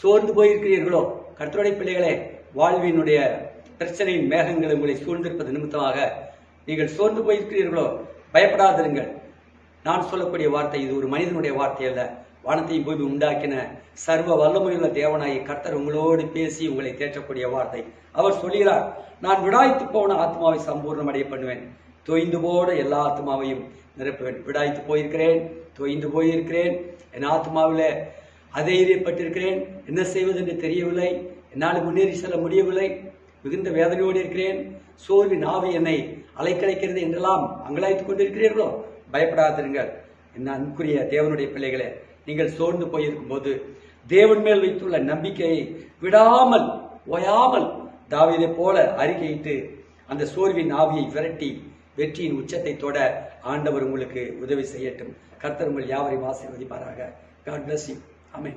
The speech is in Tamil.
சோர்ந்து போயிருக்கிறீர்களோ? கர்த்தருடைய பிள்ளைகளே, வாழ்வினுடைய பிரச்சனையின் மேகங்கள் உங்களை சூழ்ந்திருப்பது நிமித்தமாக நீங்கள் சோர்ந்து போயிருக்கிறீர்களோ? பயப்படாதிருங்கள். நான் சொல்லக்கூடிய வார்த்தை இது ஒரு மனிதனுடைய வார்த்தை அல்ல. வானத்தையும் பூமி உண்டாக்கின சர்வ வல்லமையுள்ள தேவனாகி கர்த்தர் உங்களோடு பேசி உங்களை தேற்றக்கூடிய வார்த்தை. அவர் சொல்கிறார், நான் விடாய்த்து போன ஆத்மாவை சம்பூர்ணம் அடைய பண்ணுவேன், தொய்ந்து போட எல்லா ஆத்மாவையும் நிரப்புவேன். விடாய்த்து போயிருக்கிறேன், தொய்ந்து போயிருக்கிறேன், என் ஆத்மாவில் அதைரியப்பட்டிருக்கிறேன், என்ன செய்வது என்று தெரியவில்லை, என்னால் முன்னேறி செல்ல முடியவில்லை, மிகுந்த வேதனையோடு இருக்கிறேன், சோர்வின் ஆவி என்னை அலைக்கழிக்கிறது என்றெல்லாம் அங்கலாய்த்து கொண்டிருக்கிறீர்களோ? பயப்படாதிருங்கள். என் அன்புக்குரிய தேவனுடைய பிள்ளைகளே, நீங்கள் சோர்ந்து போயிருக்கும் போது தேவன் மேல் வைத்துள்ள நம்பிக்கையை விடாமல் ஓயாமல் தாவீதை போல அறிக்கையிட்டு அந்த சோர்வின் ஆவியை விரட்டி வெற்றியின் உச்சத்தை தொட ஆண்டவர் உங்களுக்கு உதவி செய்யட்டும். கர்த்தர் உங்கள் யாவரையும் ஆசீர்வதிப்பாராக. God bless you. Amen.